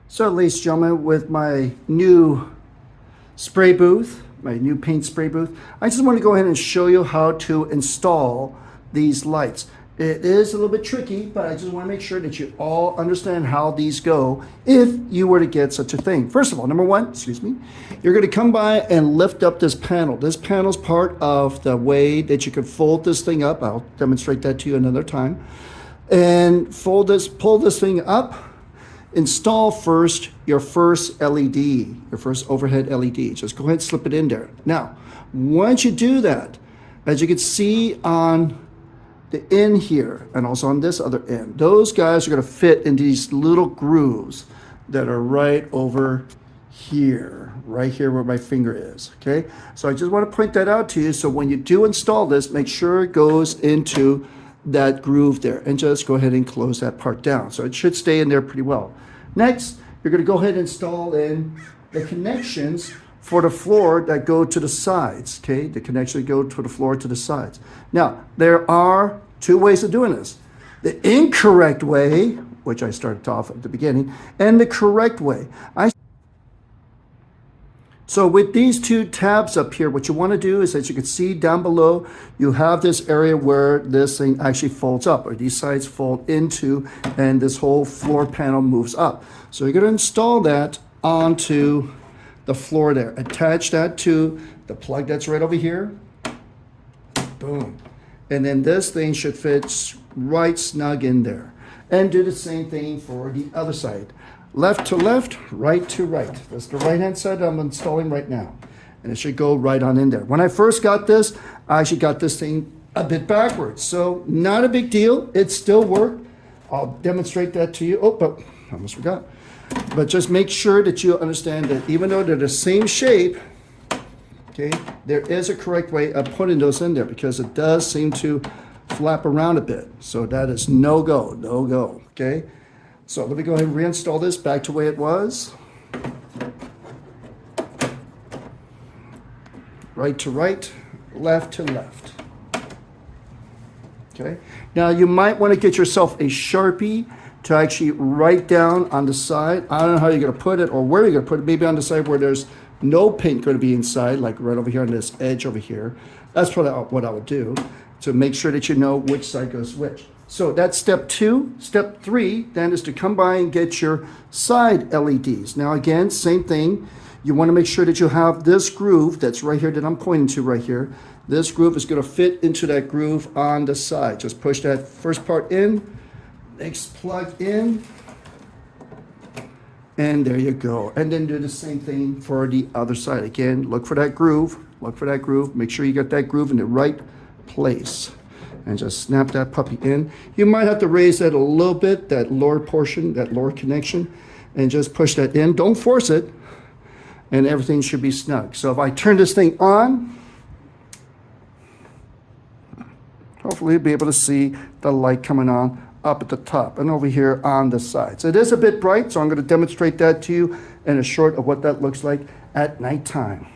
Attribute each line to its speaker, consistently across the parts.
Speaker 1: So, ladies and gentlemen, with my new spray booth, my new paint spray booth, I just want to go ahead and show you how to install these lights. It is a little bit tricky, but I just want to make sure that you all understand how these go if you were to get such a thing. First of all, number one, excuse me, you're going to come by and lift up this panel. This panel is part of the way that you can fold this thing up. I'll demonstrate that to you another time. And pull this thing up. Install first your first LED, your first overhead LED. Just go ahead and slip it in there. Now, once you do that, as you can see on the end here and also on this other end, those guys are going to fit into these little grooves that are right over here, right here where my finger is. Okay, so I just want to point that out to you. So when you do install this, make sure it goes into that groove there and just go ahead and close that part down. So it should stay in there pretty well. Next, you're going to go ahead and install in the connections for the floor that go to the sides, okay? The connections that go to the floor to the sides. Now, there are two ways of doing this. The incorrect way, which I started off at the beginning, and the correct way. So with these two tabs up here, what you want to do is, as you can see down below, you have this area where this thing actually folds up, or these sides fold into, and this whole floor panel moves up. So you're going to install that onto the floor there. Attach that to the plug that's right over here. Boom. And then this thing should fit right snug in there. And do the same thing for the other side. Left to left, right to right. That's the right-hand side I'm installing right now. And it should go right on in there. When I first got this, I actually got this thing a bit backwards. So not a big deal. It still worked. I'll demonstrate that to you. Oh, but I almost forgot. But just make sure that you understand that even though they're the same shape, okay, there is a correct way of putting those in there because it does seem to flap around a bit. So that is no go, okay? So let me go ahead and reinstall this back to the way it was. Right to right, left to left. Okay. Now you might want to get yourself a Sharpie to actually write down on the side. I don't know how you're going to put it or where you're going to put it. Maybe on the side where there's no paint going to be inside, like right over here on this edge over here. That's probably what I would do to make sure that you know which side goes which. So that's step 2. Step 3 then is to come by and get your side LEDs. Now again, same thing. You want to make sure that you have this groove that's right here that I'm pointing to right here. This groove is going to fit into that groove on the side. Just push that first part in, next plug in, and there you go. And then do the same thing for the other side. Again, look for that groove. Look for that groove. Make sure you get that groove in the right place. And just snap that puppy in. You might have to raise that a little bit, that lower portion, that lower connection, and just push that in. Don't force it, and everything should be snug. So if I turn this thing on, hopefully you'll be able to see the light coming on up at the top and over here on the sides. It is a bit bright, so I'm going to demonstrate that to you in a short of what that looks like at nighttime.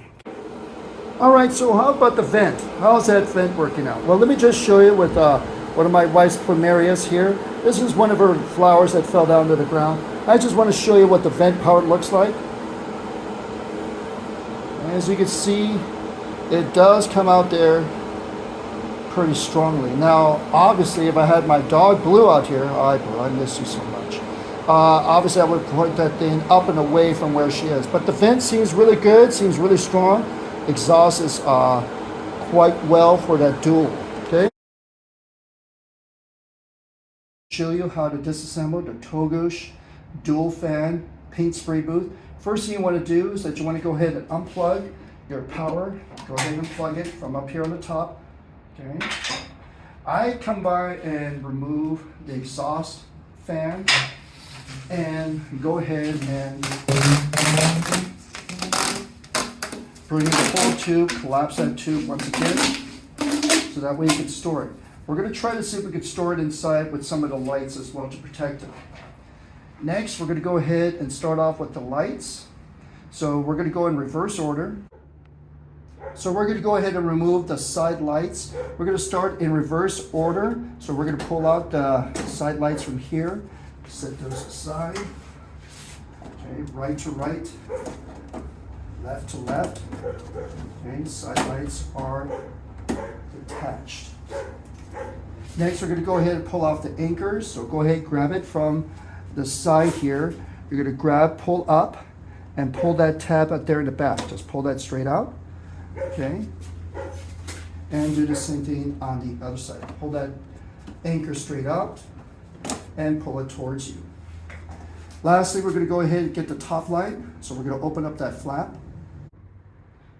Speaker 1: All right, so how about the vent? How's that vent working out? Well, let me just show you with one of my wife's plumerias here. This is one of her flowers that fell down to the ground. I just want to show you what the vent part looks like. As you can see, it does come out there pretty strongly. Now, obviously, if I had my dog Blue out here, hi Blue, I miss you so much. Obviously, I would point that thing up and away from where she is. But the vent seems really good, seems really strong. Exhaust is quite well for that dual, okay? Show you how to disassemble the Togush dual fan paint spray booth. First thing you want to do is that you want to go ahead and unplug your power. Go ahead and plug it from up here on the top, okay? I come by and remove the exhaust fan and go ahead and bring in the whole tube, collapse that tube once again, so that way you can store it. We're going to try to see if we can store it inside with some of the lights as well to protect it. Next, we're going to go ahead and start off with the lights. So we're going to go in reverse order. So we're going to go ahead and remove the side lights. We're going to start in reverse order. So we're going to pull out the side lights from here, set those aside. right to right, left to left. Okay, side lights are detached. Next, we're going to go ahead and pull off the anchors. So go ahead, grab it from the side here. You're going to grab, pull up, and pull that tab out there in the back. Just pull that straight out. Okay. And do the same thing on the other side. Pull that anchor straight out and pull it towards you. Lastly, we're going to go ahead and get the top light. So we're going to open up that flap.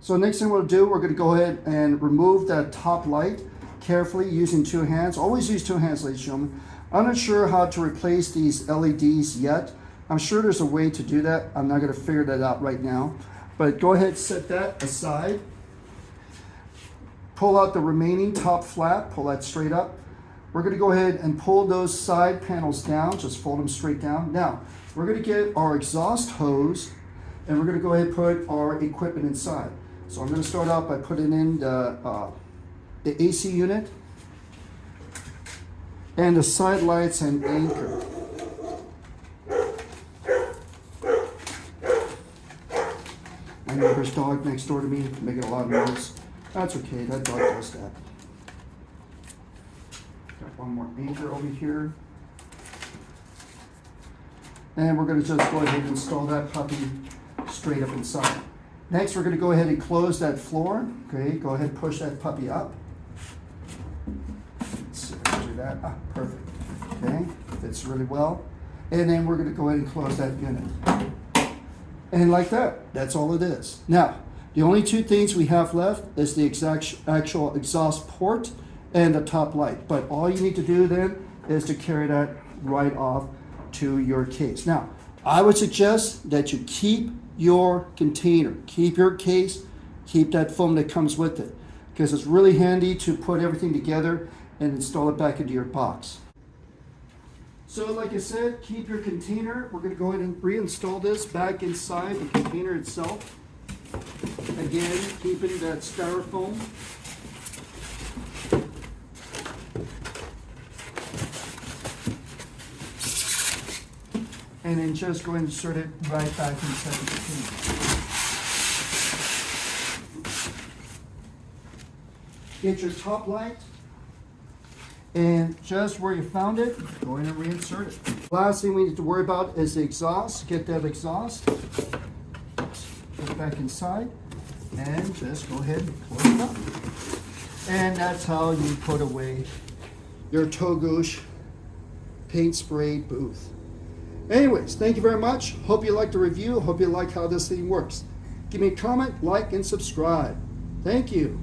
Speaker 1: So next thing we'll do, we're going to go ahead and remove that top light carefully using two hands. Always use two hands, ladies and gentlemen. I'm not sure how to replace these LEDs yet. I'm sure there's a way to do that. I'm not going to figure that out right now. But go ahead and set that aside. Pull out the remaining top flap, pull that straight up. We're going to go ahead and pull those side panels down, just fold them straight down. Now, we're going to get our exhaust hose and we're going to go ahead and put our equipment inside. So I'm going to start out by putting in the AC unit and the side lights and anchor. My neighbor's dog next door to me making a lot of noise. That's okay, that dog does that. Got one more anchor over here. And we're going to just go ahead and install that puppy straight up inside. Next, we're going to go ahead and close that floor. Okay, go ahead and push that puppy up. Let's see if I can do that. Ah, perfect. Okay, fits really well. And then we're going to go ahead and close that unit. And like that, that's all it is. Now, the only two things we have left is the actual exhaust port and the top light. But all you need to do then is to carry that right off to your case. Now, I would suggest that you keep your container, keep your case, keep that foam that comes with it, because it's really handy to put everything together and install it back into your box. So like I said, keep your container. We're going to go ahead and reinstall this back inside the container itself. Again, keeping that styrofoam. And then just go ahead and insert it right back inside the container. Get your top light. And just where you found it, go ahead and reinsert it. Last thing we need to worry about is the exhaust. Get that exhaust. Put it back inside. And just go ahead and close it up. And that's how you put away your Togush paint spray booth. Anyways, thank you very much. Hope you liked the review. Hope you like how this thing works. Give me a comment, like, and subscribe. Thank you.